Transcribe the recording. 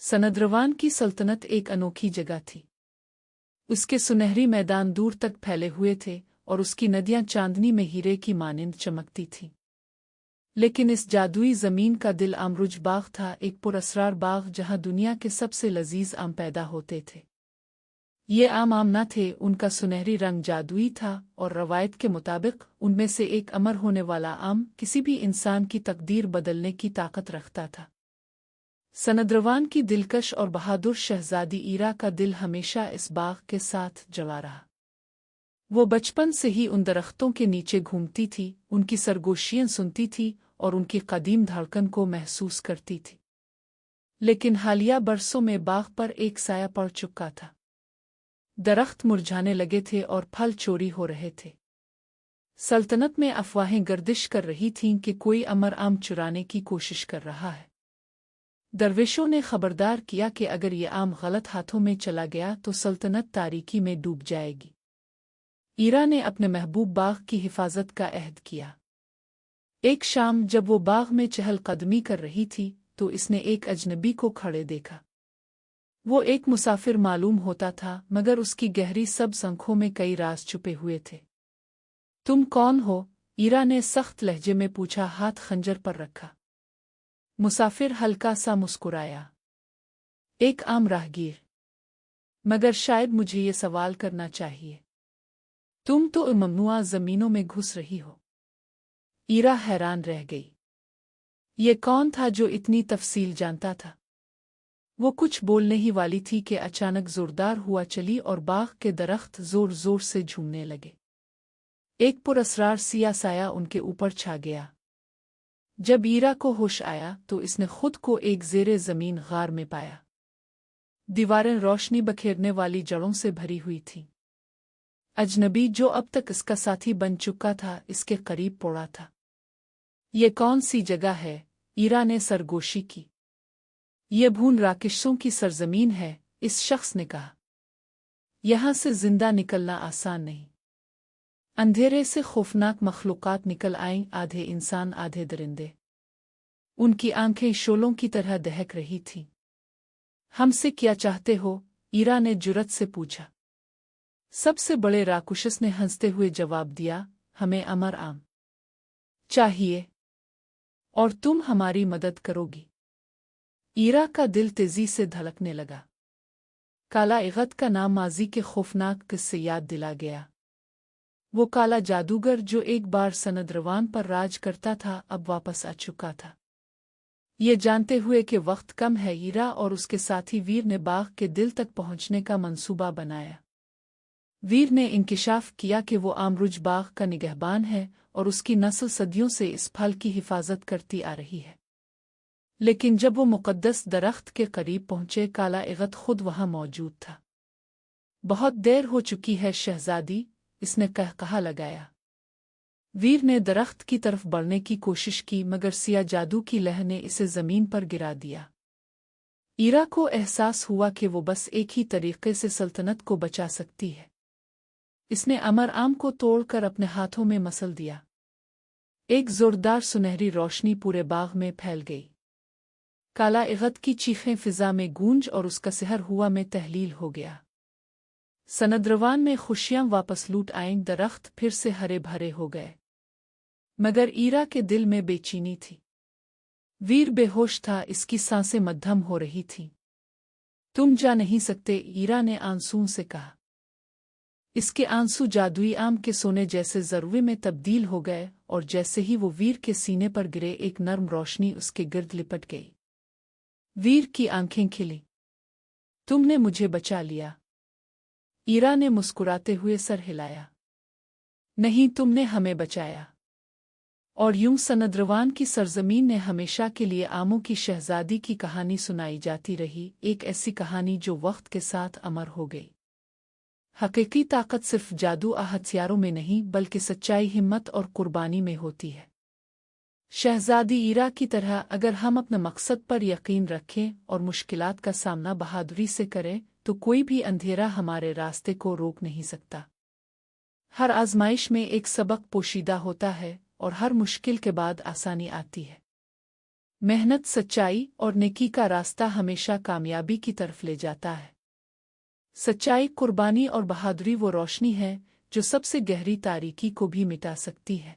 सनद्रवान की सल्तनत एक अनोखी जगह थी। उसके सुनहरी मैदान दूर तक फैले हुए थे और उसकी नदियां चांदनी में हीरे की मानिंद चमकती थीं। लेकिन इस जादुई जमीन का दिल अमरुज बाग था, एक पुरअसरार बाग जहां दुनिया के सबसे लजीज आम पैदा होते थे। ये आम न थे, उनका सुनहरी रंग जादुई था और रवायत के मुताबिक उनमें से एक अमर होने वाला आम किसी भी इंसान की तकदीर बदलने की ताकत रखता था। सनद्रवान की दिलकश और बहादुर शहजादी ईरा का दिल हमेशा इस बाग के साथ जला रहा। वो बचपन से ही उन दरख्तों के नीचे घूमती थी, उनकी सरगोशियां सुनती थी और उनकी कदीम धड़कन को महसूस करती थी। लेकिन हालिया बरसों में बाग पर एक साया पड़ चुका था। दरख्त मुरझाने लगे थे और फल चोरी हो रहे थे। सल्तनत में अफवाहें गर्दिश कर रही थीं कि कोई अमर आम चुराने की कोशिश कर रहा है। दरवेशों ने खबरदार किया कि अगर ये आम गलत हाथों में चला गया तो सल्तनत तारीकी में डूब जाएगी। ईरा ने अपने महबूब बाग की हिफाजत का अहद किया। एक शाम जब वो बाग में चहलकदमी कर रही थी तो इसने एक अजनबी को खड़े देखा। वो एक मुसाफिर मालूम होता था, मगर उसकी गहरी सब्ज़ आंखों में कई राज छुपे हुए थे। तुम कौन हो? ईरा ने सख्त लहजे में पूछा, हाथ खंजर पर रखा। मुसाफिर हल्का सा मुस्कुराया। एक आम राहगीर। मगर शायद मुझे ये सवाल करना चाहिए, तुम तो ममनुआ जमीनों में घुस रही हो। ईरा हैरान रह गई। ये कौन था जो इतनी तफसील जानता था? वो कुछ बोलने ही वाली थी कि अचानक जोरदार हुआ चली और बाग के दरख्त जोर जोर से झूमने लगे। एक पुरअसरार सिया साया उनके ऊपर छा गया। जब ईरा को होश आया तो इसने खुद को एक ज़ेरे ज़मीन गार में पाया। दीवारें रोशनी बखेरने वाली जड़ों से भरी हुई थीं। अजनबी जो अब तक इसका साथी बन चुका था इसके करीब पड़ा था। ये कौन सी जगह है? ईरा ने सरगोशी की। ये भून राकेशों की सरजमीन है, इस शख्स ने कहा। यहां से जिंदा निकलना आसान नहीं। अंधेरे से खौफनाक मखलूकात निकल आईं, आधे इंसान आधे दरिंदे। उनकी आंखें शोलों की तरह दहक रही थीं। हमसे क्या चाहते हो? ईरा ने जुर्रत से पूछा। सबसे बड़े राक्षस ने हंसते हुए जवाब दिया, हमें अमर आम चाहिए और तुम हमारी मदद करोगी। ईरा का दिल तेजी से धड़कने लगा। काला इगत का नाम माजी के खौफनाक किस्से याद दिला गया। वो काला जादूगर जो एक बार सनद्रवान पर राज करता था अब वापस आ चुका था। ये जानते हुए कि वक्त कम है, ईरा और उसके साथी वीर ने बाग के दिल तक पहुंचने का मंसूबा बनाया। वीर ने इंकिशाफ किया कि वो अमरुज बाग का निगहबान है और उसकी नस्ल सदियों से इस फल की हिफाजत करती आ रही है। लेकिन जब वो मुक़द्दस दरख्त के करीब पहुंचे, काला इगत खुद वहां मौजूद था। बहुत देर हो चुकी है शहजादी, इसने कहा लगाया। वीर ने दरख्त की तरफ बढ़ने की कोशिश की, मगर सिया जादू की लहर ने इसे जमीन पर गिरा दिया। ईरा को एहसास हुआ कि वो बस एक ही तरीके से सल्तनत को बचा सकती है। इसने अमर आम को तोड़कर अपने हाथों में मसल दिया। एक जोरदार सुनहरी रोशनी पूरे बाग में फैल गई। काला इगत की चीखें फिजा में गूंज और उसका सहर हुआ में तहलील हो गया। सनद्रवान में खुशियां वापस लूट आईं, दरख्त फिर से हरे भरे हो गए। मगर ईरा के दिल में बेचैनी थी। वीर बेहोश था, इसकी सांसें मध्यम हो रही थीं। तुम जा नहीं सकते, ईरा ने आंसुओं से कहा। इसके आंसू जादुई आम के सोने जैसे जरूए में तब्दील हो गए और जैसे ही वो वीर के सीने पर गिरे एक नर्म रोशनी उसके गिर्द लिपट गई। वीर की आंखें खिली। तुमने मुझे बचा लिया। ईरा ने मुस्कुराते हुए सर हिलाया। नहीं, तुमने हमें बचाया। और यूं सनद्रवान की सरजमीन ने हमेशा के लिए आमों की शहजादी की कहानी सुनाई जाती रही, एक ऐसी कहानी जो वक्त के साथ अमर हो गई। हकीकी ताकत सिर्फ जादू हथियारों में नहीं बल्कि सच्चाई, हिम्मत और कुर्बानी में होती है। शहजादी ईरा की तरह अगर हम अपने मकसद पर यकीन रखें और मुश्किलात का सामना बहादुरी से करें तो कोई भी अंधेरा हमारे रास्ते को रोक नहीं सकता। हर आजमाइश में एक सबक पोशीदा होता है और हर मुश्किल के बाद आसानी आती है। محنت سچائی اور نیکی کا راستہ ہمیشہ کامیابی کی طرف لے جاتا ہے۔ سچائی، قربانی اور بہادری وہ روشنی ہے جو سب سے گہری تاریکی کو بھی مٹا سکتی ہے۔